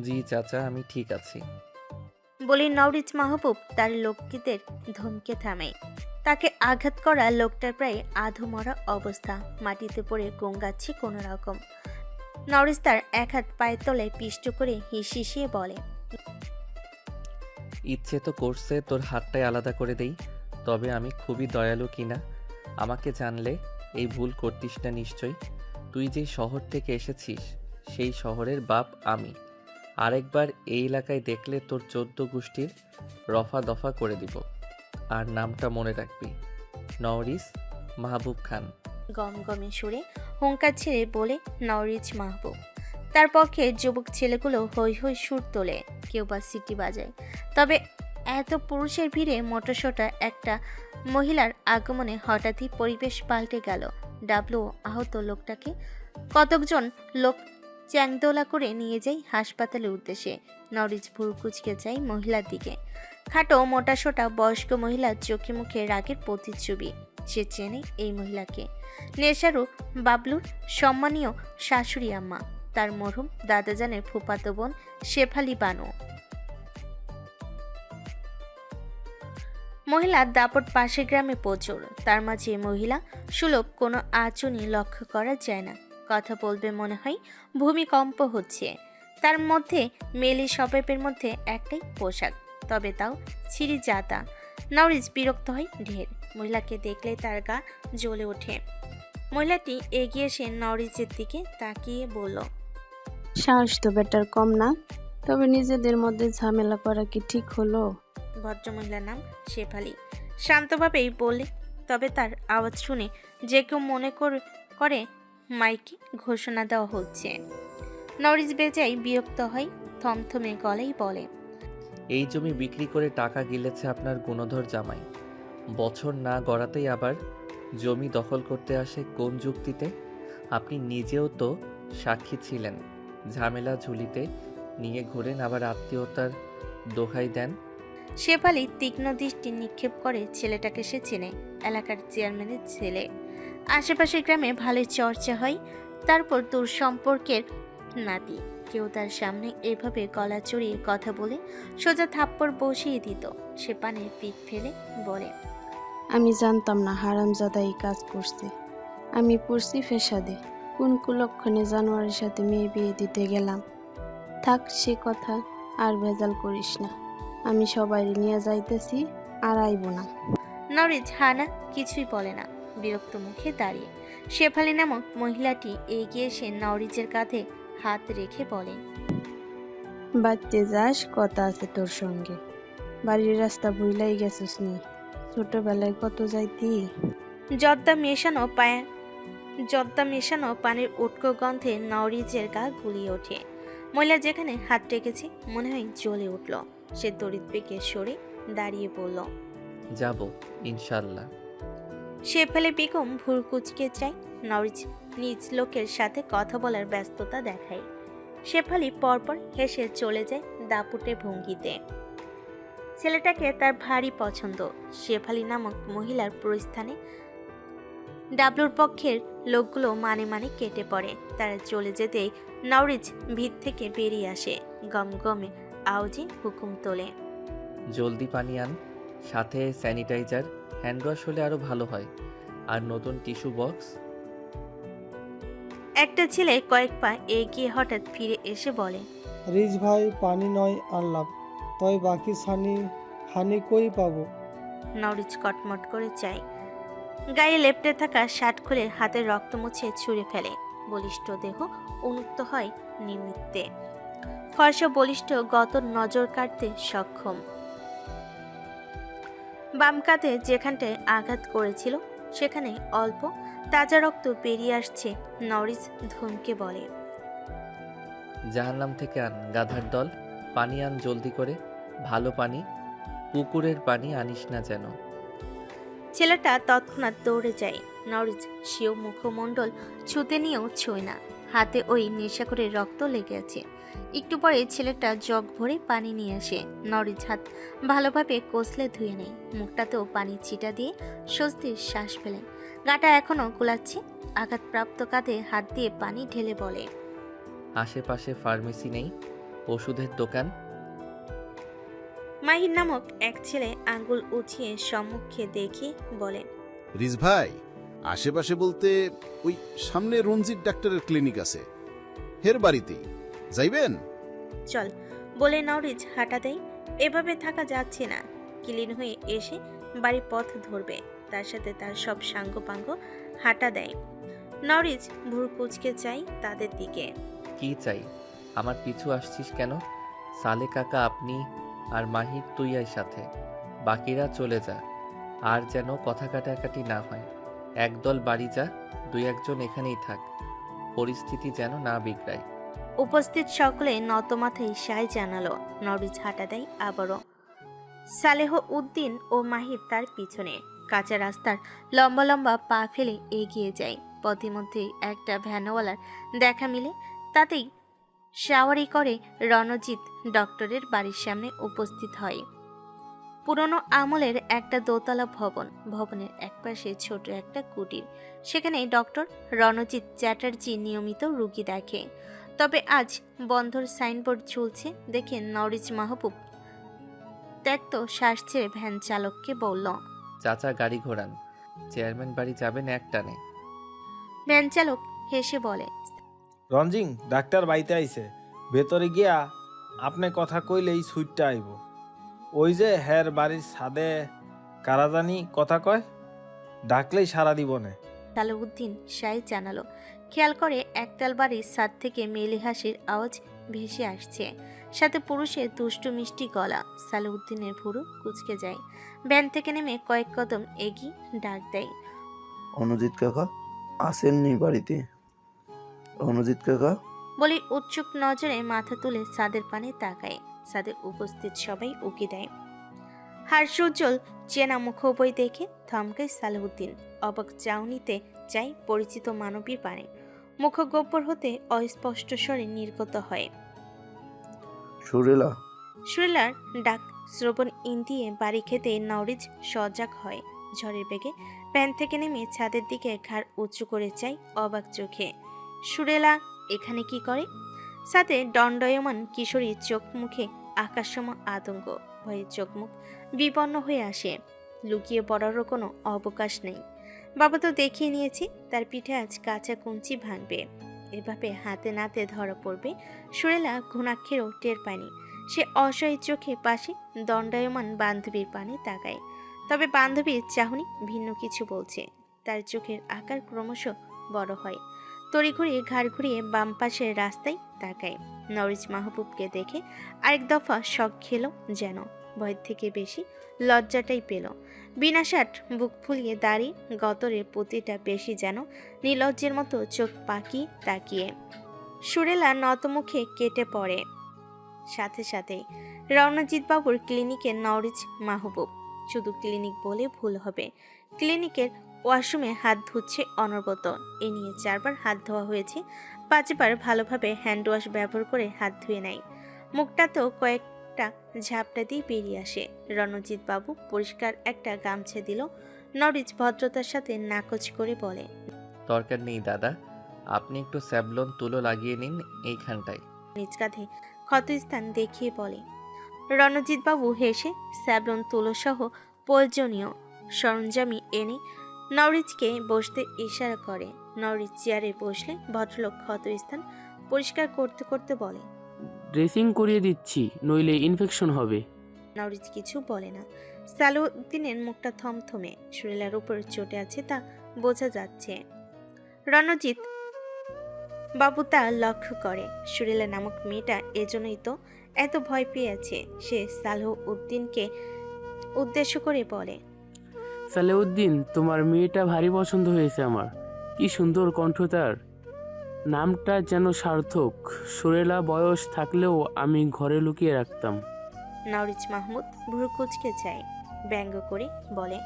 জি চাচা, আমি ঠিক আছি। বলে নওরিজ মাহবুব তার লোকটিদের ধমকে থামে। তাকে আঘাত করা লোকটার প্রায় আধো মরা অবস্থা, মাটিতে পড়ে গঙ্গাচ্ছে কোনো রকম। নওরিজ তার এক হাত পায়ের তলায় পিষ্ট করে হিসিয়ে বলে, ইচ্ছে তো করছে তোর হাতটাই আলাদা করে দেই, তবে আমি খুবই দয়ালু কিনা আমাকে জানলে এই ভুল করতিস না নিশ্চয়ই। তুই যে শহর থেকে এসেছিস সেই শহরের বাপ আমি। আরেকবার এই এলাকায় দেখলে তোর 14 গোষ্ঠীর রফা দফা করে দিব। আর নামটা মনে রাখবি, নওরিস মাহবুব খান। গমগমে সুরে হুঙ্কার ছেড়ে বলে নওরিজ মাহবুব। তার পক্ষে যুবক ছেলেগুলো হৈ হৈ সুর তোলে, কেউ বা সিটি বাজায়। তবে এত পুরুষের ভিড়ে মোটাসোটা একটা মহিলার আগমনে হঠাৎই পরিবেশ পাল্টে গেল। ডাবলু আহত লোকটাকে কতকজন লোক চ্যাংদোলা করে নিয়ে যায় হাসপাতালের উদ্দেশ্যে। নরিজ ভুরু কুচকে যায় মহিলার দিকে। খাটো মোটাসোটা বয়স্ক মহিলার চোখে মুখে রাগের প্রতিচ্ছবি। সে চেনে এই মহিলাকে, নেশারু বাবলুর সম্মানীয় শাশুড়ি আম্মা, তার মরহুম দাদাজানের ফুফাতো বোন শেফালি বানু। মহিলার দাপট পাশের গ্রামে প্রচুর, তার মাঝে মহিলা সুলভ কোনো আচরণই লক্ষ্য করা যায় না। কথা বলবে মনে হয় ভূমিকম্প হচ্ছে। তার মধ্যে মেলি স্বভাবের মধ্যে একটাই পোশাক, তবে তাও ছিঁড়ি জাতা। নওরিজ বিরক্ত হয় ঢের। মহিলাকে দেখলে তার গা জ্বলে ওঠে। মহিলাটি এগিয়ে এসে নওরিজের দিকে তাকিয়ে বলল, সাহস তো বেটার কম না, তবে নিজেদের মধ্যে ঝামেলা করা কি ঠিক হলো? ভদ্রমহিলার নাম শেফালি। শান্তভাবেই বললে, তবে তার আওয়াজ শুনে যে কেউ মনে করে মাইকে ঘোষণা দেওয়া হচ্ছে। নরিস বেজায় বিরক্ত হয়, থমথমে গলায় বলে, এই জমি বিক্রি করে টাকা গিলেছে আপনার গুণধর জামাই। বছর না গড়াতেই আবার জমি দখল করতে আসে কোন যুক্তিতে? আপনি নিজেও তো সাক্ষী ছিলেন। ঝামেলা ঝুলিতে নিয়ে ঘুরেন, আবার আত্মীয়তার দোহাই দেন। শেফালি তীক্ষ্ণ দৃষ্টি নিক্ষেপ করে। ছেলেটাকে সে চেনে, এলাকার চেয়ারম্যানের ছেলে। আশেপাশের গ্রামে ভালোই চর্চা হয়। তারপর দূর সম্পর্কের নাতি। কেউ তার সামনে এভাবে গলা চড়িয়ে কথা বলে সোজা থাপ্পড় বসিয়ে দিত। সে পানে পিঠ ফেলে বলে, আমি জানতাম না হারামজাদা এই কাজ করছে। আমি পড়ছি ফেসাদে, কোন কুলক্ষণে জানোয়ারের সাথে মেয়ে বিয়ে দিতে গেলাম। থাক সে কথা, আর ভেজাল করিস না। আমি সবাই নিয়ে যাইতেছি, আর আইব না। নরিজ হানা কিছুই বলে না, বিরক্ত মুখে দাঁড়িয়ে। শেফালি নামক মহিলাটি এগিয়ে এসে নরিজের কাঁধে হাত রেখে বলে, বাড়তে যাস, কথা আছে তোর সঙ্গে। বাড়ির রাস্তা ভুইলাই গেছিস নি? ছোটবেলায় কত যাইতি। জর্দা মেশানো পানির উটকো গন্ধে নওরিজের গা গুলিয়ে ওঠে। মহিলা যেখানে হাত রেখেছে মনে হয় জ্বলে উঠল। সে তড়িৎ বেগে সরে দাঁড়িয়ে বলল, যাব ইনশাল্লাহ। শেফালি বেগম ভুরু কুচকে চায়। নওরিজ নিজ লোকের সাথে কথা বলার ব্যস্ততা দেখায়। শেফালি পরপর হেসে চলে যায় দাপুটে ভঙ্গিতে। ছেলেটাকে তার ভারী পছন্দ। শেফালি নামক মহিলার প্রস্থানে ডাবলুর পক্ষের লোকগুলো মানে মানে কেটে পড়ে। তারা চলে যেতেই নওরিজ ভিত থেকে বেরিয়ে আসে, গমগমে আওয়াজে হুকুম তোলে, জলদি পানি আন, সাথে স্যানিটাইজার, হ্যান্ড ওয়াশ হলে আরও ভালো হয়, আর নতুন টিস্যু বক্স। একটা ছেলে কয়েক পা এগিয়ে হঠাৎ ফিরে এসে বলে, রিজ ভাই পানি নয় আনলাম, তয় বাকি হানি কই পাবো? নওরিজ কটমট করে চায়। গায়ে লেপ্টে থাকা শার্ট খুলে হাতের রক্ত মুছে ছুঁড়ে ফেলে। বলিষ্ঠ দেহ উন্মুক্ত হয় নিমিত্তে। ফর্সা বলিষ্ঠ গত নজর কাটতে সক্ষম। বাম কাঁধে যেখানটায় আঘাত করেছিল সেখানে অল্প তাজা রক্ত বেরিয়ে আসছে। নরিস ধমকে বলে, জাহান্নাম থেকে আন গাধার দল, পানি আন জলদি করে, ভালো পানি, পুকুরের পানি আনিস না যেন। ছেলেটা তৎক্ষণাৎ দৌড়ে যায়। নরিস সেও মুখমণ্ডল ছুতে নিয়েও ছুঁয় না। হাতে ওই নেশা করে রক্ত লেগে আছে। একটু পরে ছেলেটা জগ ভরে পানি নিয়ে আসে। নরিস হাত ভালোভাবে কষলে ধুয়ে নেয়। মুখটাতেও পানি ছিটা দিয়ে স্বস্তির শ্বাস ফেলে। গাটা এখনো গোলাচ্ছে। আঘাতপ্রাপ্ত কাঁধে হাত দিয়ে পানি ঢেলে বলে, আশেপাশে ফার্মেসি নেই? ওষুধের দোকান। মাহির নামক এক ছেলে আঙ্গুল উঠিয়ে সম্মুখে দেখে বলে, রিজ ভাই, আশেপাশে বলতে ওই সামনে রঞ্জিত ডাক্তারের ক্লিনিক আছে, হের বাড়িতেই যাইবেন? চল বলে নরিজ হাঁটা দেয়। এভাবে থাকা যাচ্ছে না। ক্লিন হয়ে এসে বাড়ির পথ ধরবে। তার সাথে তার সব সাঙ্গপাঙ্গ হাঁটা দেয়। নরিজ ভুর কুচকে চাই তাদের দিকে। কি চাই? আমার পিছু আসছিস কেন? সালে কাকা, আপনি আর মাহির তুই আর সাথে, বাকিরা চলে যা। আর যেন কথা কাটাকাটি না হয়। একদল বাড়ি যা, 2-1জন এখানেই থাক। পরিস্থিতি যেন না বিগড়ায়। উপস্থিত সকলে নতমাথায় সায় জানালো। নরিজ হাঁটা দেয় আবারও। সালেহ উদ্দিন ও মাহির তার পিছনে। কাঁচা রাস্তার লম্বা লম্বা পা ফেলে এগিয়ে যায়। পথিমধ্যেই একটা ভ্যানওয়ালার দেখা মিলে। তাতেই শাওয়ারি করে রণজিৎ ডক্টরের বাড়ির সামনে উপস্থিত হয়। পুরনো আমলের একটা দোতলা ভবন। ভবনের একপাশে ছোট একটা কুটির। সেখানে ডক্টর রণজিৎ চ্যাটার্জি নিয়মিত রুগী দেখে। তবে আজ বন্ধর সাইনবোর্ড ঝুলছে দেখে নরিজ মাহবুব ত্যক্ত শ্বাস ছেড়ে ভ্যান চালককে বলল, চাচা গাড়ি ঘোরান, চেয়ারম্যান বাড়ি যাবেন একটানে। ভ্যান চালক হেসে বলে, রঞ্জিং ডাক্তার বাইতে আইছে, ভেতরে গিয়া আপনি কথা কইলেই সুইটটা আইব। ওই যে হের বাড়ির ছাদে কারাজানি কথা কয়, ডাকলেই সারা দিবনে। সালাউদ্দিন সাই জানালো। খেয়াল করে একতাল বাড়ির ছাদ থেকে মেলি হাসির আওয়াজ ভেসে আসছে। সাথে পুরুষের দুষ্টু মিষ্টি গলা। সালাউদ্দিনের ভুরু কুচকে যায়। ভ্যান থেকে নেমে কয়েক কদম এগিয়ে ডাক দেয়, অনুজিৎ কাকা আসেননি বাড়িতে? অনুজিৎ কাকা? বলে উৎসুক নজরে মাথা তুলে ছাদের পানে তাকায়। ছাদে উপস্থিত সবাই উকি দেয়। হাস্যোজ্জ্বল চেনা মুখোবই দেখে থমকায় সালাউদ্দিন। অবাক চাউনিতে চাই পরিচিত মানবীর পানে। মুখগহ্বর হতে অস্পষ্ট স্বরে নির্গত হয়, সুরেলা? সুরেলার ডাক শ্রবণ ইন্দিয়ে বাড়ি খেতে নরিজ সজাগ হয়। ঝড়ের বেগে ভ্যান থেকে নেমে ছাদের দিকে ঘাড় উঁচু করে চাই অবাক চোখে। সুরেলা এখানে কি করে? সাথে দণ্ডায়মান কিশোরীর চোখ মুখে আকাশসম আতঙ্ক। ভয়ে চোখ মুখ বিপন্ন হয়ে আসে। লুকিয়ে পড়ারও কোনো অবকাশ নেই। বাবা তো দেখিয়ে নিয়েছি তার পিঠে আজ কাঁচা কুঞ্চি ভাঙবে। এভাবে হাতে নাতে ধরা পড়বে। সুরেলা ঘুণাক্ষেরও টের পায়নি। সে অসহায় চোখে পাশে দণ্ডায়মান বান্ধবীর পানে তাকায়। তবে বান্ধবীর চাহনি ভিন্ন কিছু বলছে। তার চোখের আকার ক্রমশ বড় হয়। তড়িঘড়ি ঘাড় ঘুরিয়ে বাম পাশের রাস্তায় তাকায়। নরিজ মাহবুবকে দেখে আরেক দফা শখ খেল যেন। ভয়ের থেকে বেশি লজ্জাটাই পেল। বিনাশাট বুক ফুলিয়ে দাঁড়িয়ে গতরের প্রতিটা বেশি যেন নির্লজ্জের মতো চোখ পাকিয়ে তাকিয়ে। সুরেলা নতমুখে কেটে পড়ে। সাথে সাথে রণজিৎ বাবুর ক্লিনিকে নরিজ মাহবুব। শুধু ক্লিনিক বলে ভুল হবে। ক্লিনিকের ওয়াশরুমে হাত ধুচ্ছে অনবরত। এ নিয়ে 4বার হাত ধোয়া হয়েছে। 5বার ভালোভাবে হ্যান্ড ওয়াশ ব্যবহার করে হাত ধুয়ে নেয়। মুখটা তো কয়েকটা ঝাপটা দিয়ে বেরিয়ে আসে। রণজিৎ বাবু পরিষ্কার একটা গামছা দিল। নরিজ ভদ্রতার সাথে নাকচ করে বলে, দরকার নেই দাদা, আপনি একটু স্যাভলন তুলো লাগিয়ে নিন এইখানটায়। নিজ কাঁধে ক্ষতস্থান দেখিয়ে বলে। রণজিৎ বাবু হেসে স্যাভলন তুলোসহ প্রয়োজনীয় সরঞ্জামি এনে নরিজকে বসতে ইশারা করে। নরিজ চেয়ারে বসলে ভদ্রলোক ক্ষতস্থান পরিষ্কার করতে করতে বলে, ড্রেসিং করিয়ে দিচ্ছি, নইলে ইনফেকশন হবে। নরিজ কিছু বলে না। সালাউদ্দিনের মুখটা থমথমে। সুরেলার উপর চটে আছে তা বোঝা যাচ্ছে। রণজিৎ বাবু তা লক্ষ্য করে। সুরেলা নামক মেয়েটা এজন্যই তো এত ভয় পেয়েছে। সে সালাউদ্দিনকে উদ্দেশ্য করে বলে, সালেউদ্দিন, তোমার মেয়েটা ভারী পছন্দ হয়েছে আমার। কি সুন্দর কণ্ঠ তার, নামটা যেন সার্থক। সুরেলা বয়স থাকলেও আমি ঘরে লুকিয়ে রাখতাম। নরিজ মাহমুদ ভুরু কুচকে যায়। ব্যঙ্গ করে বলে,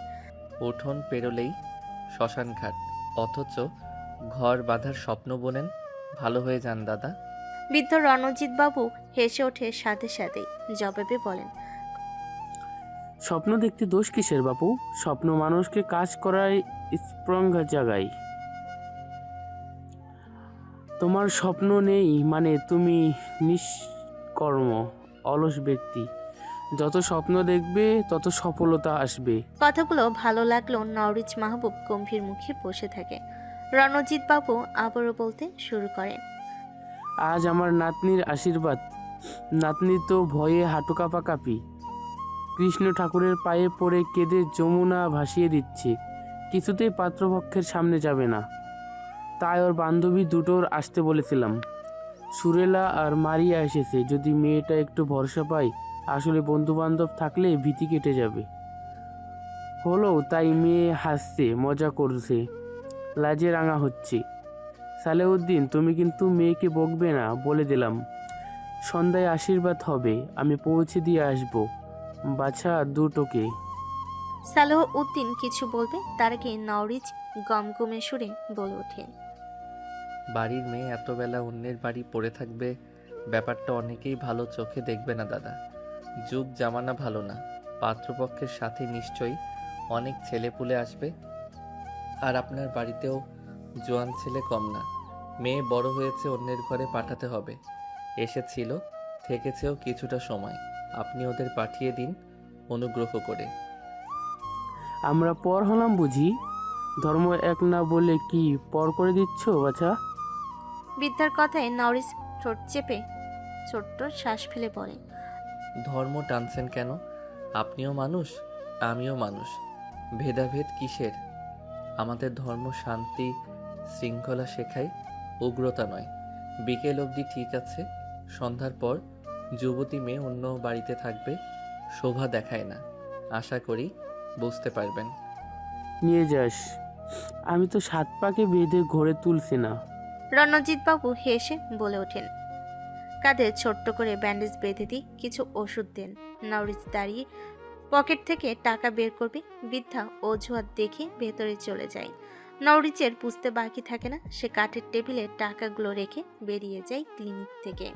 উঠোন পেরোলেই শ্মশানঘাট, অথচ ঘর বাঁধার স্বপ্ন বোনেন। ভালো হয়ে যান দাদা। বৃদ্ধ রণজিৎ বাবু হেসে ওঠে সাথে সাথেই জবাবে বলেন, স্বপ্ন দেখতে দোষ কিসের বাপু? স্বপ্ন মানুষকে কাজ করায় স্প্রং জাগায়। তোমার স্বপ্ন নেই মানে তুমি কর্ম, অলস ব্যক্তি। যত স্বপ্ন দেখবে তত সফলতা আসবে। কথাগুলো ভালো লাগলো নওরিজ মাহবুব গম্ভীর মুখে বসে থাকে। রণজিৎ বাবু আবারও বলতে শুরু করেন। আজ আমার নাতনির আশীর্বাদ। নাতনি তো ভয়ে হাঁটু কাঁপাকাঁপি। কৃষ্ণ ঠাকুরের পায়ে পড়ে কেঁদে যমুনা ভাসিয়ে দিচ্ছে। কিছুতেই পাত্রপক্ষের সামনে যাবে না। তাই ওর বান্ধবী দুটোর আসতে বলেছিলাম। সুরেলা আর মারিয়া এসেছে। যদি মেয়েটা একটু ভরসা পায়, আসলে বন্ধু বান্ধব থাকলে ভীতি কেটে যাবে। হলো তাই মেয়ে হাসছে, মজা করছে, লাজে রাঙা হচ্ছে। সালেউদ্দিন, তুমি কিন্তু মেয়েকে বকবে না, বলে দিলাম। সন্ধ্যায় আশীর্বাদ হবে, আমি পৌঁছে দিয়ে আসবো বাছা দুটোকে। সালেহ উদ্দিন কিছু বলবে তার আগে নওরিজ গমগমে সুরে বলে ওঠে। বাড়ির মেয়ে এত বেলা অন্যের বাড়ি পড়ে থাকবে, ব্যাপারটা অনেকেই ভালো চোখে দেখবে না দাদা। যুগ জামানা ভালো না। পাত্রপক্ষের সাথে নিশ্চয়ই অনেক ছেলেপুলে আসবে, আর আপনার বাড়িতেও জোয়ান ছেলে কম না। মেয়ে বড় হয়েছে, অন্যের ঘরে পাঠাতে হবে। এসেছিল, থেকেছেও কিছুটা সময়। আপনি ওদের পাঠিয়ে দিন অনুগ্রহ করে। আমরা পর হলাম বুঝি? ধর্ম এক না বলে কি পর করে দিচ্ছ বাছা? বৃদ্ধার কথায় নওরিজ ঠোঁট চেপে ছোট্ট শ্বাস ফেলে পড়ে। ধর্ম টানছেন কেন? আপনিও মানুষ, আমিও মানুষ। ভেদাভেদ কিসের? আমাদের ধর্ম শান্তি শৃঙ্খলা শেখায়, উগ্রতা নয়। বিকেল অবধি ঠিক আছে, সন্ধ্যার পর যুবতী মেয়ে অন্য বাড়িতে থাকবে, শোভা দেখায় না। আশা করি বুঝতে পারবেন। নিয়ে যাস। আমি তো 7 পাকে বেঁধে ঘরে তুলছি না। রণজিৎ বাবু হেসে বলে ওঠেন। কাঁধে ছোট্ট করে ব্যান্ডেজ বেঁধে দিয়ে কিছু ওষুধ দেন। নওরিজ দাঁড়িয়ে পকেট থেকে টাকা বের করবে, বৃদ্ধা অজুহাত দেখে ভেতরে চলে যায়। নওরিজের বুঝতে বাকি থাকে না, সে কাঠের টেবিলে টাকাগুলো রেখে বেরিয়ে যায় ক্লিনিক থেকে।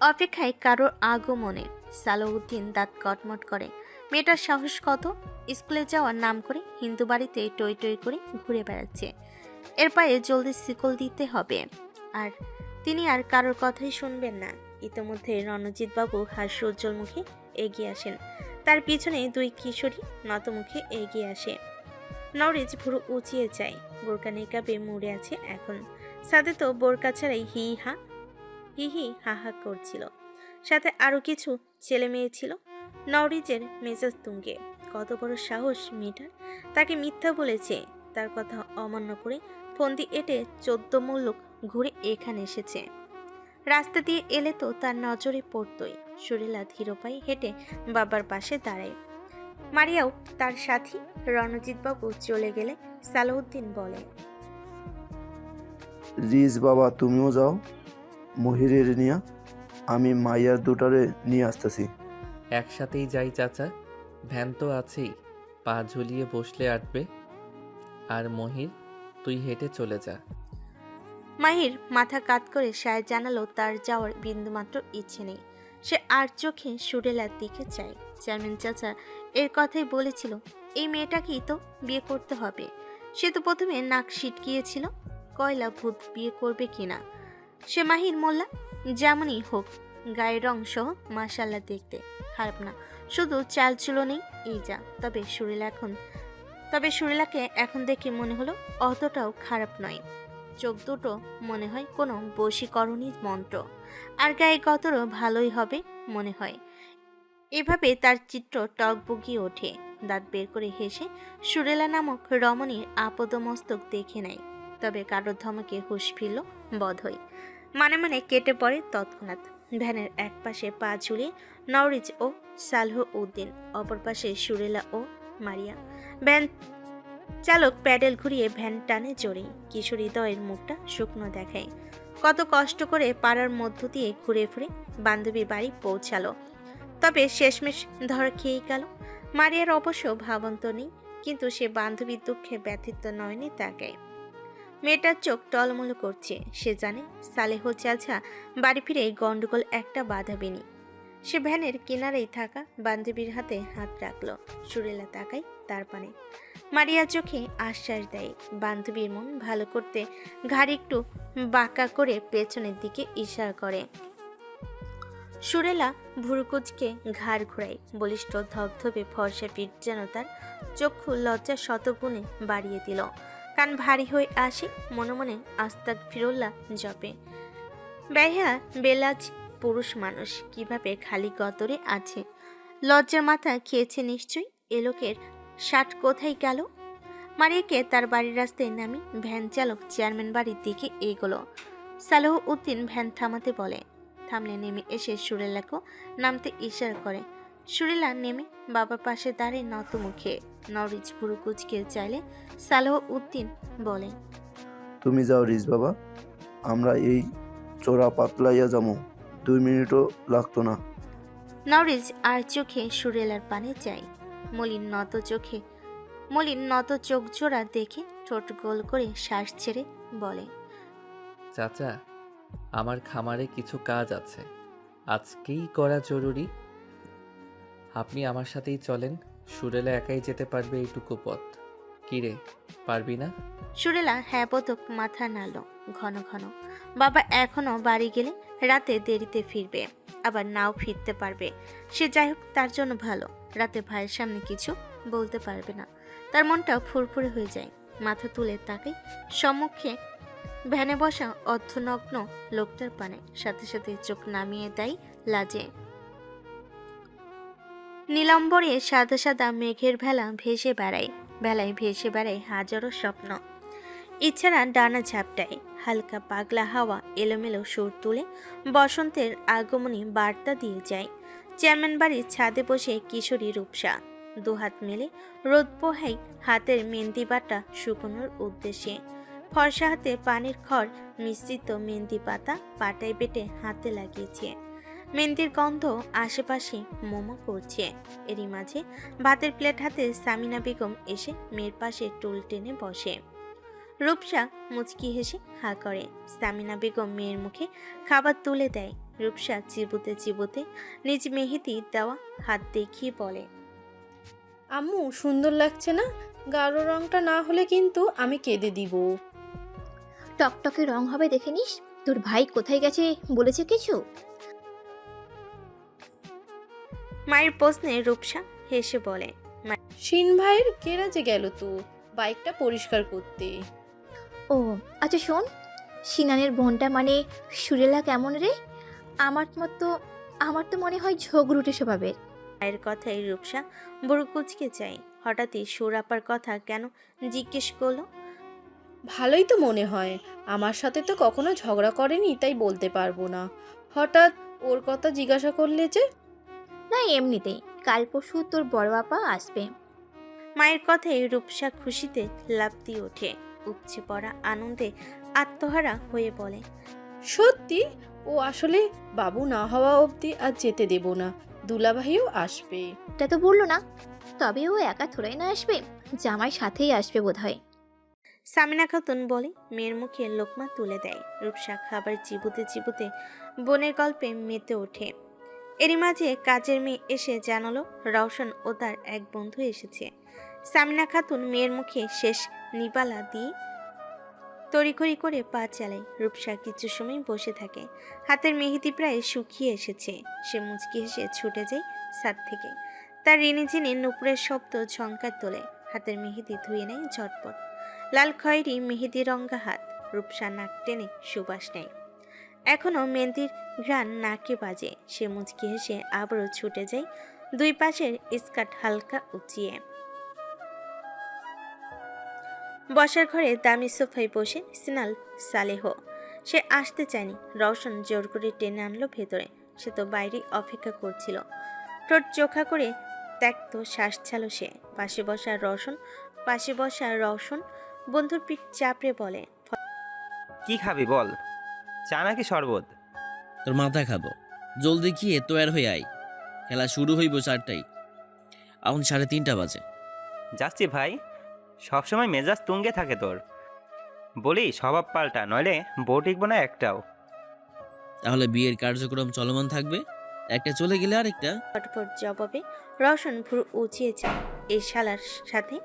অপেক্ষায় কারোর আগমনে সালাউদ্দিন দাঁত কটমট করে। মেয়েটার সাহস কত! স্কুলে যাওয়ার নাম করে হিন্দু বাড়িতে টই টই করে ঘুরে বেড়াচ্ছে। এর পায়ে জলদি শিকল দিতে হবে। আর তিনি আর কারোর কথাই শুনবেন না। ইতোমধ্যে রণজিৎ বাবু হাস্যোজ্জ্বল মুখে এগিয়ে আসেন। তার পিছনে 2 কিশোরী নতমুখে এগিয়ে আসে। নওরিজ ভুরু উঁচিয়ে যায়। বোরকা নিকাবে মুড়ে আছে এখন। সাথে তো বোরকা ছাড়াই হি হা হা করছিল। সাথে আরো কিছু ছেলে মেয়ে ছিল। নওরিজের মেজাজ তুঙ্গে। কত বড় সাহস মেয়েটার! তাকে মিথ্যা বলেছে, তার কথা অমান্য করে ফন্দি এঁটে 14 মুল্লুক ঘুরে এখানে এসেছে। রাস্তা দিয়ে এলে তো তার নজরে পড়তই। সুরেলা ধীর পায়ে হেঁটে বাবার পাশে দাঁড়ায়। মারিয়াও তার সাথী। রণজিৎ বাবু চলে গেলে সালাউদ্দিন বলে। রিজ বাবা, তুমিও যাও মহিরের নিয়া, আমি মাইয়ার দুটারে নিয়ে আসতেছি। একসাথেই যাই চাচা, ভ্যান তো আছেই, পা ঝুলিয়ে বসলে আটবে। আর মহির, তুই হেঁটে চলে যা। মাহির মাথা কাত করে সায় জানালো তার যাওয়ার বিন্দুমাত্র ইচ্ছে নেই। সে আর চোখে সুরেলার দিকে চায়। চেয়ারম্যান চাচা এর কথাই বলেছিল, এই মেয়েটাকেই তো বিয়ে করতে হবে। সে তো প্রথমে নাক সিটকিয়েছিল, কয়লা ভূত বিয়ে করবে কিনা। সে মাহির মোল্লা, যেমনই হোক গায়ের রং সহ মাশাল্লাহ দেখতে খারাপ না, শুধু চালচুলো নেই এই যা। তবে সুরেলাকে এখন দেখে মনে হলো অতটাও খারাপ নয়। চোখ দুটো মনে হয় কোনো বশীকরণী মন্ত্র, আর গায়ে গতরও ভালোই হবে মনে হয়। এভাবে তার চিত্র টকবগিয়ে ওঠে। দাঁত বের করে হেসে সুরেলা নামক রমণীর আপদমস্তক দেখে নেয়। তবে কারোর ধমকে হুঁশ ফিরল বোধহয়। মানে কেটে পড়ে তৎক্ষণাৎ। ভ্যানের এক পাশে পা ঝুলিয়ে নওরিজ ও সালেহ উদ্দিন, অপর পাশে সুরেলা ও মারিয়া। ভ্যান চালক প্যাডেল ঘুরিয়ে ভ্যান টানে জোরে। কিশোর হৃদয়ের মুখটা শুকনো দেখায়। কত কষ্ট করে পাড়ার মধ্য দিয়ে ঘুরে ফিরে বান্ধবী বাড়ি পৌঁছালো, তবে শেষমেশ ধর খেয়েই গেল। মারিয়ার অবশ্য ভাবন্ত নেই, কিন্তু সে বান্ধবীর দুঃখে ব্যথিত নয়নি তাকায়। মেয়েটার চোখ টলমল করছে। সে জানে সালেহ চাচা বাড়ি ফিরে গন্ডগোল একটা বাঁধাবেনি। সে ভ্যানের কিনারেই থাকা বান্ধবীর হাতে হাত রাখল। সুরেলা তাকায় তার পানে। মারিয়া চোখে আশ্বাস দেয়। বান্ধবীর মন ভালো করতে ঘাড় একটু বাঁকা করে পেছনের দিকে ইশারা করে। সুরেলা ভুরুকুচকে ঘাড় ঘোরায়। বলিষ্ঠ ধবধবে ফর্সা পিঠ যেন তার চক্ষু লজ্জা শতগুণে বাড়িয়ে দিল। কান ভারী হয়ে আসে, মনে মনে আস্তাগফিরুল্লাহ জপে। বেহা বেলাজ পুরুষ মানুষ কিভাবে খালি গতরে আছে? লজ্জার মাথা খেয়েছে নিশ্চয়ই। এ লোকের শার্ট কোথায় গেল? মারিয়াকে তার বাড়ির রাস্তায় নামি ভ্যান চালক চেয়ারম্যান বাড়ির দিকে এগোলো। সালাহ উদ্দিন ভ্যান থামাতে বলে। থামলে নেমে এসে সুরেলাকেও নামতে ইশারা করে। সুরেলা নেমে বাবার পাশে দাঁড়িয়ে নত মুখে। নরিচ ভুরু কুচকে চাইলে সালাহ উদ্দিন বলে, তুমি যাও রিজ বাবা, আমরা এই চোরা পাতলাইয়া যাবো, 2 মিনিটও লাগতো না। নরিজ আর চোখে সুরেলার পানে চাই। মলিন নত চোখ জোড়া দেখে ঠোঁট গোল করে শ্বাস ছেড়ে বলে, চাচা, আমার খামারে কিছু কাজ আছে, আজকেই করা জরুরি। আপনি আমার সাথেই চলেন, সুরেলা একাই যেতে পারবে এইটুকু পথ। কিরে, পারবি না? সুরেলা হ্যাঁ বোধক মাথা নাড়ল ঘন ঘন। বাবা এখনো বাড়ি গেলে রাতে দেরিতে ফিরবে, আবার নাও ফিরতে পারবে। সে যাই হোক, তার জন্য ভালো। রাতে ভাইয়ের সামনে কিছু বলতে পারবে না। তার মনটা ফুরফুরে হয়ে যায়। মাথা তুলে তাকাই সম্মুখে ভ্যানে বসা অর্ধনগ্ন লোকটার পানে। সাথে সাথে চোখ নামিয়ে দেয় লাজে। নীলাম্বরে সাদা সাদা মেঘের ভেলায় ভেসে বেড়ায় হাজারো স্বপ্ন। ইচ্ছারা ডানা ঝাপটায়। হালকা পাগলা হাওয়া এলোমেলো সুর তুলে বসন্তের আগমনী বার্তা দিয়ে যায়। চেয়ারম্যান বাড়ির ছাদে বসে কিশোরী রূপসা দুহাত মেলে রোদ পোহাই হাতের মেহেন্দি বাটা শুকোনোর উদ্দেশ্যে। ফর্সা হাতে পানির খড় মিশ্রিত মেহেন্দি পাতা পাটায় বেটে হাতে লাগিয়েছে। মেহেন্দির গন্ধ আশেপাশে মোমো করছে। এরই মাঝে ভাতের প্লেট হাতে সামিনা বেগম এসে মেয়ের পাশে টুল টেনে বসে। রূপসা মুচকি হেসে হা করে। সামিনা বেগম মেয়ের মুখে খাবার তুলে দেয়। রূপসা চিবুতে চিবুতে নিজ মেহেদি দেওয়া হাত দেখিয়ে বলে, আম্মু সুন্দর লাগছে না? গাঢ় রংটা না হলে কিন্তু আমি কেঁদে দিব। টকটকে রং হবে দেখে নিস। তোর ভাই কোথায় গেছে বলেছে কিছু? মায়ের প্রশ্নে রূপসা হেসে বলে, শিন ভাইয়ের গ্যারাজে গেল তো বাইকটা পরিষ্কার করতে। ও আচ্ছা শোন, সিনানের বোনটা মানে সুরেলা কেমন রে? আমার তো মনে হয় ঝগড়ুটে স্বভাবের। মায়ের কথায় রূপসা বুড়ো কুচকে যায়। হঠাৎই সুরাপার কথা কেন জিজ্ঞেস করলো। ভালোই তো মনে হয়। আমার সাথে তো কখনো ঝগড়া করেনি, তাই বলতে পারবো না। হঠাৎ ওর কথা জিজ্ঞাসা করলে যে? না এমনিতেই, কাল পরশু তোর বড় আপা আসবে। মায়ের কথায় রূপসা খুশিতে লাফ দিয়ে ওঠে। উপচে পড়া আনন্দে আত্মহারা হয়ে বলে, সত্যি? ও আসলে বাবু না হওয়া অবধি আর যেতে দেব না। দুলাভাইও আসবে। এটা তো বললো না। তবে ও একা থোড়াই না আসবে, জামাই সাথেই আসবে বোধহয়। সামিনা খাতুন বলে মেয়ের মুখে লোকমা তুলে দেয়। রূপসা খাবার চিবুতে চিবুতে বোনের গল্পে মেতে ওঠে। এরই মাঝে কাজের মেয়ে এসে জানালো রওশন ও তার এক বন্ধু এসেছে। সামিনা খাতুন মেয়ের মুখে শেষ নিবালা দিয়ে তড়িঘড়ি করে পা চালায়। রূপসা কিছু সময় বসে থাকে। হাতের মেহেদি প্রায় শুকিয়ে এসেছে। সে মুচকি হেসে ছুটে যায় ছাদ থেকে। তার রিনিঝিনি নুপুরের শব্দ ঝংকার তোলে। হাতের মেহেদি ধুয়ে নেয় ঝটপট। লাল খয়েরি মেহেদি রঙ্গা হাত। রূপসা নাক টেনে সুবাস নেয়। এখনো মেহেদির ঘ্রাণ নাকে বাজে। সে মুচকি হেসে আবারও ছুটে যায়, দুই পাশের স্কার্ট হালকা উঁচিয়ে। বসার ঘরে দামি সোফায় বসে সিনাল সালেহ। সে আসতে চায়নি। রওশন জোর করে টেনে আনলো ভেতরে। সে তো বাইরে অপেক্ষা করছিল। ঠোঁট চোখা করে ত্যক্ত শ্বাস ছালো সে। পাশে বসা রওশন বন্ধুর পিঠ চাপড়ে বলে, কি খাবি বল? চা নাকি শরবত? তোর মাথা খাবো। জলদি গিয়ে তৈয়ার হয়ে আয়, খেলা শুরু হইব 4টায়। এখন 3:30 বাজে। যাচ্ছি ভাই। সবসময় মেজাজ তুঙ্গে থাকে তোর। বলি স্বভাব পাল্টা, নইলে বউ টিকবো না একটাও। তাহলে বিয়ের কার্যক্রম চলমান থাকবে, একটা চলে গেলে আরেকটা। ফটফট জবাবে রওশন ভুরু উঁচিয়েছে। এই শালার সাথে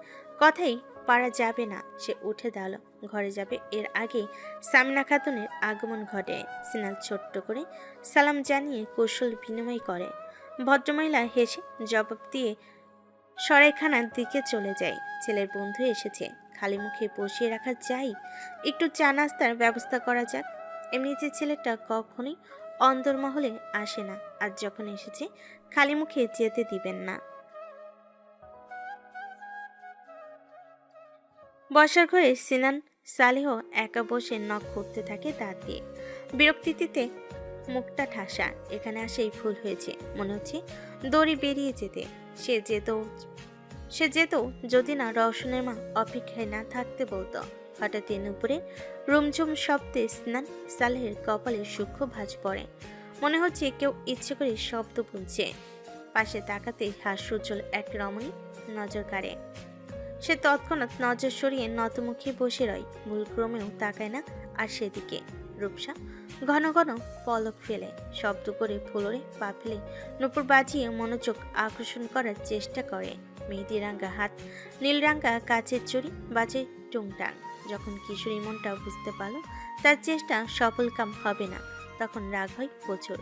কথাই পারা যাবে না। সে উঠে দাঁড়ালো, ঘরে যাবে এর আগেই সামিনা খাতুনের আগমন ঘটে। সিনান ছোট্ট করে সালাম জানিয়ে কৌশল বিনিময় করে। ভদ্রমহিলা হেসে জবাব দিয়ে সরাইখানার দিকে চলে যায়। ছেলের বন্ধু এসেছে, খালি মুখে বসিয়ে রাখা যায়? একটু চা নাস্তার ব্যবস্থা করা যাক। এমনিতে ছেলেটা কখনোই অন্দরমহলে আসে না, আর যখন এসেছে খালি মুখে যেতে দিবেন না। বসার ঘরে সিনান সালেহ একা বসে নখ করতে থাকে দাঁত দিয়ে। বিরক্তিতে মুখটা ঠাসা। এখানে আসেই ভুল হয়েছে, মনে হচ্ছে দড়ি বেরিয়ে যেতে। সে যেত যদি না রওশনের মা অপেক্ষায় না থাকতে বলতো। হঠাৎ উপরে রুমঝুম শব্দে সিনান সালেহের কপালে সূক্ষ্ম ভাঁজ পড়ে। মনে হচ্ছে কেউ ইচ্ছে করে শব্দ বুনছে। পাশে তাকাতেই হাস্যোজ্জ্বল এক রমণী নজর কাড়ে। সে তৎক্ষণাৎ নজর সরিয়ে নতমুখে বসে রয়, ভুলক্রমেও তাকায় না আর সেদিকে। রূপসা ঘন ঘন পলক ফেলে, শব্দ করে ফ্লোরে পা ফেলে নুপুর বাজিয়ে মনোযোগ আকর্ষণ করার চেষ্টা করে। মেহেদি রাঙ্গা হাত, নীল রাঙ্গা কাচের চুড়ি বাজে টুংটাং। যখন কিশোরী মনটা বুঝতে পারল তার চেষ্টা সফল কাম হবে না, তখন রাগ হয় প্রচুর।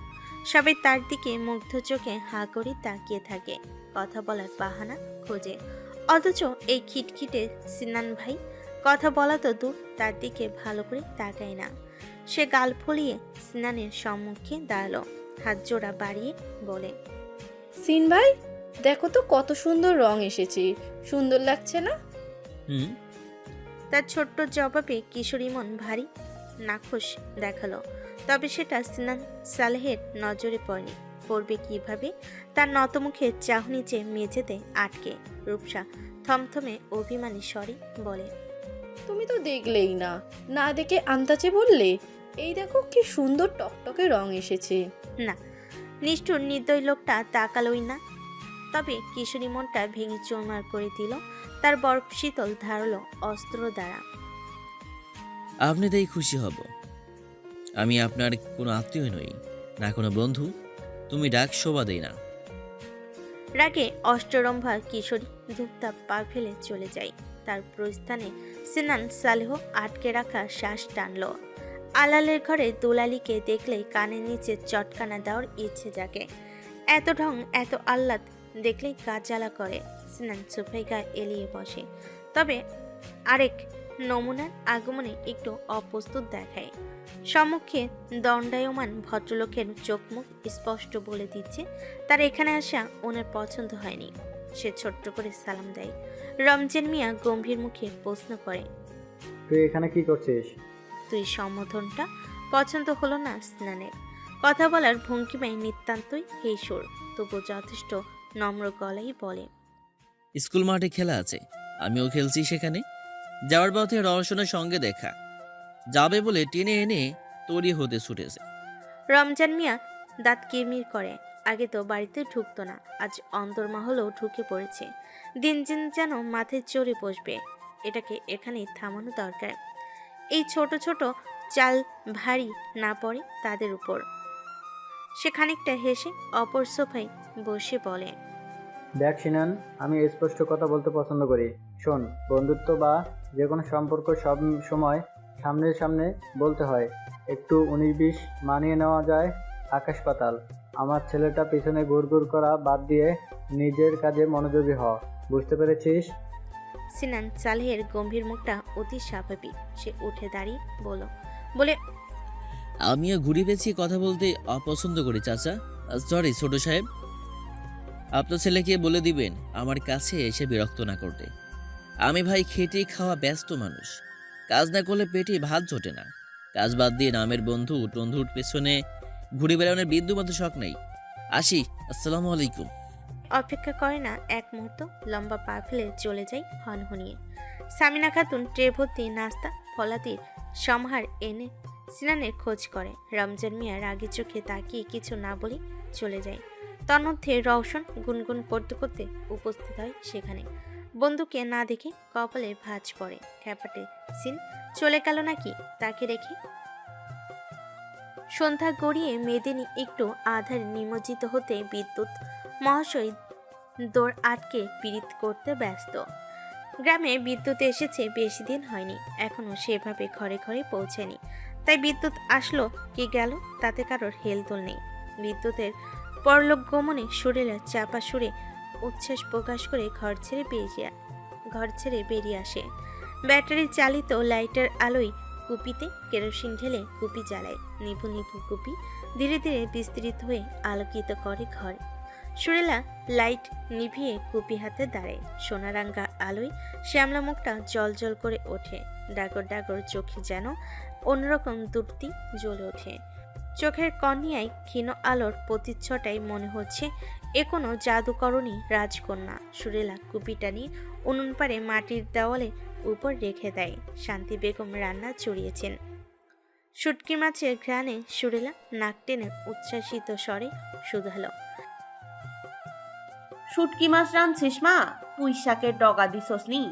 সবাই তার দিকে মুগ্ধ চোখে হাঁ করে তাকিয়ে থাকে, কথা বলার বাহানা খোঁজে। অথচ এই খিটখিটে সিনান ভাই কথা বলা তো দূর, তার দিকে ভালো করে তাকায় না। সে গাল ফুলিয়ে সিনানের সম্মুখে দাঁড়ালো, হাত জোড়া বাড়িয়ে বলে, সিন ভাই দেখো তো কত সুন্দর রং এসেছে, সুন্দর লাগছে না? হুম। তার ছোট্ট জবাবে কিশোরী মন ভারী নাখোশ দেখালো। তবে সেটা সিনান সালেহের নজরে পড়েনি। পড়বে কিভাবে? তার নতমুখে চাহনি চেয়ে মেঝেতে আটকে। রূপসা থমথমে অভিমানী স্বরে বলে, তুমি তো দেখলেই না, না দেখে আন্দাজে বললে। এই দেখো কি সুন্দর টকটকে রং এসেছে। না, নিষ্ঠুর নির্দয় লোকটা তাকালোই না। তবে কিশোরী মনটা ভেঙে চুরমার করে দিল তার বরফ শীতল ধারালো অস্ত্র দ্বারা। আপনি তাই খুশি হব। আমি আপনার কোনো আত্মীয় নই, না কোনো বন্ধু। তুমি ডাক শোভা দেই না। রাগে অষ্টরম্ভা কিশোরী ধূপধাপ পা ফেলে চলে যায়। তার প্রস্থানে সিনান সালেহ আটকে রাখা শ্বাস টানল। আলালের ঘরে দুলালিকে দেখলেই কানের নিচে চটকানা দেওয়ার ইচ্ছে জাগে। এত ঢং, এত আহ্লাদ দেখলেই গা জ্বালা করে। সিনান সোফায় গা এলিয়ে বসে, তবে আরেক নমুনার আগমনে একটু অপ্রস্তুত দেখায়। সম্মুখে দণ্ডায়মান ভদ্রলোকের চোখ মুখ স্পষ্ট বলে দিচ্ছে তার এখানে আসা ওনার পছন্দ হয়নি। সে ছোট্ট করে সালাম দেয়। রমজান মিয়া গম্ভীর মুখে প্রশ্ন করে, তুই এখানে কি করছিস? তুই সম্বোধনটা পছন্দ হলো না স্নানের। কথা বলার ভঙ্গিমায় নিতান্তই হেসুর, তবু যথেষ্ট নম্র গলাই বলে, স্কুল মাঠে খেলা আছে, আমিও খেলছি সেখানে। যাওয়ার পথে রওশনের সঙ্গে দেখা, যাবে বলে টেনে এনে তৈরি হতে ছুটেছে। রমজান মিয়া দাঁত কিরমির করে। আগে তো বাড়িতে ঢুকতো না, আজ অন্দরমহলেও ঢুকে পড়েছে। দিন দিন যেন মাথায় চড়ে বসবে। এটাকে এখানেই থামানো দরকার। এই ছোট ছোট চাল ভারী না পড়ে তাদের উপর। সে খানিকটা হেসে অপর সোফায় বসে বলে, দেখ সিনান, আমি স্পষ্ট কথা বলতে পছন্দ করি। শোন, বন্ধুত্ব বা যে কোনো সম্পর্ক সব সময় সামনে সামনে বলতে হয়। একটু 19-20 মানিয়ে নেওয়া যায় আকাশ পাতাল। আমার ছেলেটা পিছনে ঘুরঘুর করা বাদ দিয়ে নিজের কাজে মনোযোগী হ, বুঝতে পেরেছিস? সিনান সালেহের গম্ভীর মুখটা অতি স্বাভাবিক। সে উঠে দাঁড়িয়ে বলে, আমিও ঘুরি পেঁচি কথা বলতে অপছন্দ করি চাচা। সরি ছোট সাহেব, আপনার ছেলেকে বলে দিবেন আমার কাছে এসে বিরক্ত না করতে। আমি ভাই খেটে খাওয়া ব্যস্ত মানুষ, কাজ না করলে পেটে ভাত জোটে না। কাজ বাদ দিয়ে নামের বন্ধুর পেছনে ঘুরে বেড়ানোর বিন্দু মতো শখ নেই। আসি, আসসালামু আলাইকুম। অপেক্ষা করে না এক মুহূর্ত, লম্বা পা ফেলে চলে যায় হনহনিয়ে। সামিনা খাতুন ট্রে ভর্তি নাস্তা ফলাতির সমাহার এনে সিনানের খোঁজ করে। রমজান মিয়া রাগি চোখে তাকিয়ে কিছু না বলে চলে যায়। তন্মধ্যে রওশন গুনগুন করতে করতে উপস্থিত হয় সেখানে। বন্ধুকে না দেখে কপালে ভাঁজ পড়ে। খ্যাপাটে সিন চলে গেল নাকি তাকে রেখে। সন্ধ্যা গড়িয়ে মেদিনী একটু আধার নিমজ্জিত হতে বিদ্যুৎ মহাশয় দৌড় আটকে পীড়িত করতে ব্যস্ত। গ্রামে বিদ্যুৎ এসেছে বেশি দিন হয়নি, এখনো সেভাবে ঘরে ঘরে পৌঁছেনি। তাই বিদ্যুৎ আসলো কি গেল তাতে কারোর হেলদোল নেই। বিদ্যুতের পরলোক গমনে সুরেলা চাপা সুরে উচ্ছ্বাস প্রকাশ করে ঘর ছেড়ে বেরিয়ে আসে। ব্যাটারি চালিত লাইটের আলোয় কুপিতে কেরোসিন ঢেলে কুপি জ্বালায়। নিভু নিভু কুপি ধীরে ধীরে বিস্তৃত হয়ে আলোকিত করে ঘর। সুরেলা লাইট নিভিয়ে কুপি হাতে দাঁড়ায়। সোনারাঙ্গা আলোয় শ্যামলা মুখটা জল জল করে ওঠে। ডাগর ডাগর চোখে যেন অন্যরকম দূরতি জ্বলে ওঠে। চোখের কর্নিয়ায় ক্ষীণ আলোর প্রতিচ্ছটায় মনে হচ্ছে এ কোনো জাদুকরণী রাজকন্যা। সুরেলা কুপিটা নিয়ে উনুন পাড়ে মাটির দেওয়ালে উপর রেখে দেয়। শান্তি বেগম রান্না চড়িয়েছেন। শুটকি মাছের ঘ্রাণে সুরেলা নাক টেনে উচ্ছ্বাসিত স্বরে শুধালো, শুটকি মাছ রাঁধছিস মা? পুঁই শাকের ডগা দিছস নি?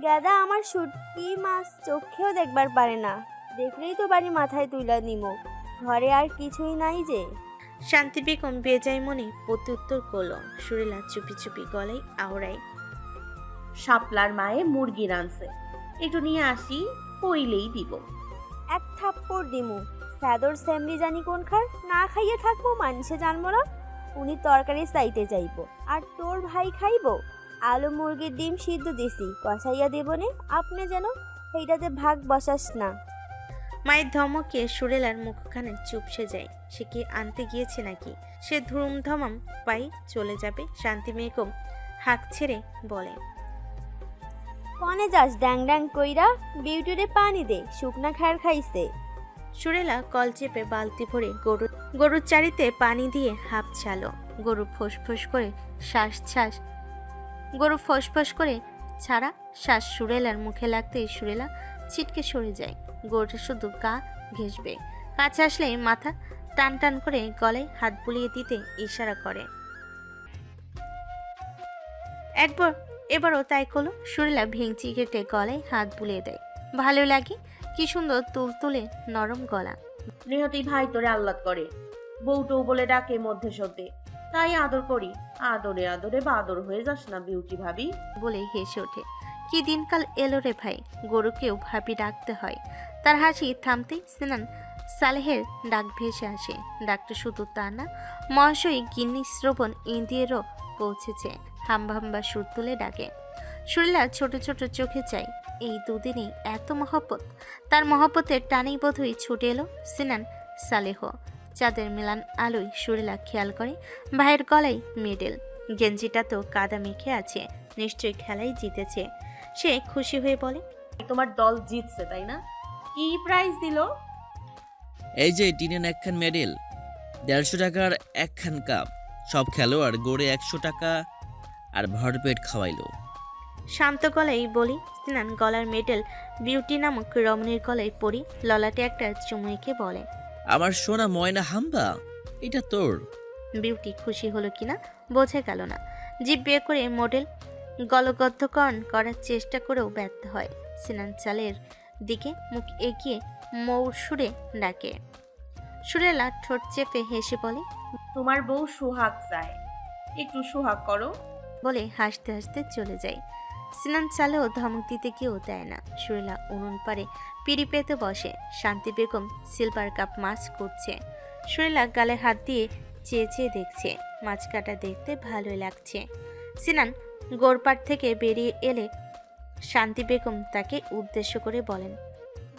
গাদা আমার শুটকি মাছ চোখেও দেখবার পারে না, দেখলেই তো বাড়ি মাথায় তুইলা নিমো। ঘরে আর কিছুই নাই যে। শান্তি বেগম বেজায় মনে প্রত্যুত্তর করলো। সুরেলা চুপি চুপি গলায় আওড়ায়, শাপলার মায়ে মুরগি রাঁধছে, একটু নিয়ে আসি, কইলেই দিব। এক থাপ্পড় দিমু। সাদর সেমরি জানি কোনখার, না খাইয়ে থাকবো মানুষে জানবো না। উনি তরকারি চাইতে যাইব, আর তোর ভাই খাইব। আলু মুরগির ডিম সিদ্ধ দিছি, কষাইয়া দেবনে। আপনি যেন সেইটাতে ভাগ বসাস না। মায়ের ধমকে সুরেলার মুখখানে চুপসে যায়। সে কি আনতে গিয়েছে নাকি? সে ধুমধমাম পাই চলে যাবে। শান্তি বেগম হাঁক ছেড়ে বলে, কনে যাস ড্যাং ড্যাং কইরা? বিউটিরে পানি দে, শুকনা খার খাইছে। সুরেলা কল চেপে বালতি ভরে গরুর চারিতে পানি দিয়ে হাঁপ ছালো। গরু ফোঁস করে ছাড়া শ্বাস সুরেলার মুখে লাগতেই সুরেলা ছিটকে সরে যায়। গরুটা শুধু গা ঘেঁষবে। কাছে আসলে মাথা টান টান করে গলায় হাত বুলিয়ে দিতে ইশারা করে। এবারও তাই করলো। সুরেলা ভেঙচি কেটে গলায় হাত বুলিয়ে দেয়। ভালো লাগে, কি সুন্দর তুলতুলে নরম গলা। নিহতি ভাই তোরে আহ্লাদ করে, বউটৌ বলে ডাকে মধ্যে সত্যি, তাই আদর করি। আদরে আদরে বাদর হয়ে যাস না বিউটি ভাবি বলে হেসে ওঠে। কি দিনকাল এলো রে ভাই, গরুকেও ভাবি ডাকতে হয়। তার হাসি থামতেই সিনান সালেহের ডাক ভেসে আসে। ডাকটা শুধু তা না, মহাশয় গিন্নি শ্রবণ ইন্দিয়েরও পৌঁছেছে। হাম্বা সুর তুলে ডাকে। সুরেলা ছোট ছোট চোখে চাই। এই দুদিনেই এত মহব্বত। তার মহব্বতের টানেই বোধহয় ছুটে এলো সিনান সালেহ। চাঁদের মেলান আলোয় সুরেলা খেয়াল করে ভাইয়ের গলায় মেডেল। গেঞ্জিটা তো কাদা মেখে আছে, নিশ্চয়ই খেলাই জিতেছে। সে খুশি হয়ে বলে, তোমার দল জিতছে তাই না? কি প্রাইজ দিল? এই যে টিনের একখান মেডেল, 150 টাকার একখান কাপ, সব খেলোয়াড় গড়ে 100 টাকা আর ভরপেট খাওয়াইলো। শান্ত গলায় বলি। সিনান গলার মেডেল বিউটি নামক রমণীর গলায় পরি ললাটে একটা চুমু এঁকে বলে, আমার সোনা ময়না হাম্বা, এটা তোর। বিউটি খুশি হলো কিনা বোঝা গেল না। জিভ বের করে মডেল গলগদ্ধকরণ করার চেষ্টা করেও ব্যর্থ হয়। সিনান চালের দিকে মুখ এগিয়ে মৌর সুরে ডাকে। সুরেলা ঠোঁট চেপে হেসে বলে, তোমার বউ সোহাগ চায়, একটু সোহাগ করো বলে হাসতে হাসতে চলে যায়। সিনান চালেও ধমক দিতে গিয়েও দেয় না। সুরেলা উনুন পারে পিড়ি পেতে বসে। শান্তি বেগম সিলভার কাপ মাছ করছে। সুরেলা গালে হাত দিয়ে চেয়ে চেয়ে দেখছে। মাছ কাটা দেখতে ভালোই লাগছে। সিনান গোরপাট থেকে বেরিয়ে এলে শান্তি বেগম তাকে উদ্দেশ্য করে বলেন,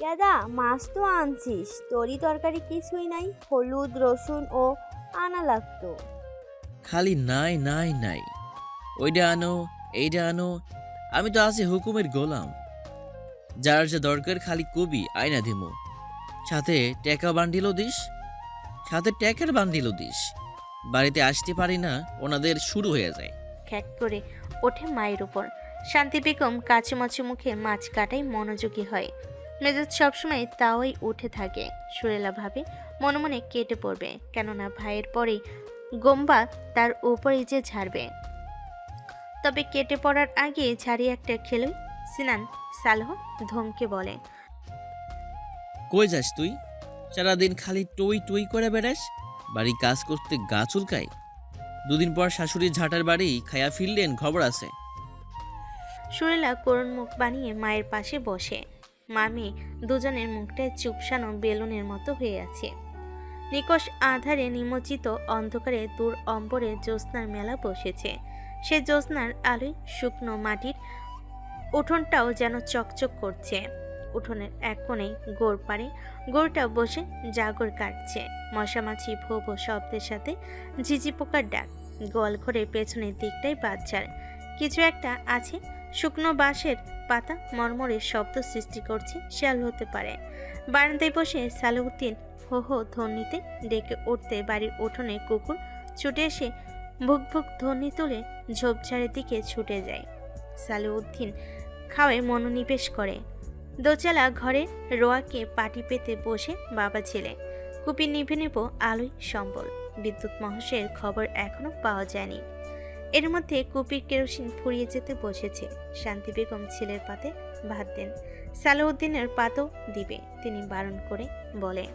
দাদা মাছ তো আনছিস, তরি তরকারি কিছুই নাই, হলুদ রসুন ও আনা লাগতো। খালি নাই নাই নাই, ওইটা আনো এইটা আনো, আমি তো আছি হুকুমের গোলাম। যার যা দরকার খালি কবি আয়না দিমু, সাথে টাকা বান্ডিলও দিস, সাথে টাকার বান্ডিলও দিস। বাড়িতে আসতে পারি না, ওনাদের শুরু হয়ে যায়। খ্যাক করে ওঠে মায়ের উপর। শান্তি বেগম কাচুমাচু মুখে মাছ কাটাই মনোযোগী হয়। মেজাজ সবসময় তাওই উঠে থাকে। সুরেলা ভাবে মনে মনে কেটে পড়বে, কেননা ভাইয়ের পরেই গোম্বা তার উপরেই যে ঝাড়বে। তবে কেটে পড়ার আগে ঝাড়ি একটা খেলুই। সিনান সালহ ধমকে বলে, কই যাস তুই? সারাদিন খালি টই টই করে বেড়াস, বাড়ি কাজ করতে গা চুলকায়। দুদিন পর শাশুড়ির ঝাঁটার বাড়ি খায়া ফিরলেন, খবর আছে। সুরেলা করুণ মুখ বানিয়ে মায়ের পাশে বসে। মামি দুজনের মুখটায় চুপসানো বেলুনের মতো হয়ে আছে। নিকষ আধারে নিমজ্জিত অন্ধকারে দূর অম্বরে জ্যোৎস্নার মেলা বসেছে। সে জ্যোৎস্নার আলোয় শুকনো মাটির উঠোনটাও যেন চকচক করছে। উঠোনের এক কোণে গোড় পাড়ে গোড়টা বসে জাগর কাটছে। মশামাছি ভো ভো শব্দের সাথে ঝিঝি পোকার ডাক। গোয়াল ঘরের পেছনের দিকটাই বাচ্চার কিছু একটা আছে। শুকনো বাঁশের পাতা মর্মরের শব্দ সৃষ্টি করছে, শেয়াল হতে পারে। বারান্দায় বসে সালেউদ্দিন হো হো ধ্বনিতে ডেকে উঠতে বাড়ির উঠোনে কুকুর ছুটে এসে ভুক ভুক ধ্বনি তুলে ঝোপঝাড়ের দিকে ছুটে যায়। সালেউদ্দিন খাওয়ায় মনোনিবেশ করে। দোচালা ঘরে রোয়াকে পাটি পেতে বসে বাবা ছেলে। কুপি নিভে নেব আলোয় সম্বল। বিদ্যুৎ মহাশয়ের খবর এখনো পাওয়া যায়নি। এর মধ্যে কুপির কেরোসিন ফুরিয়ে যেতে বসেছে। শান্তি বেগম ছেলের পাতে ভাত দেন। সালেউদ্দিনের পাতও দিবে, তিনি বারণ করে বলে।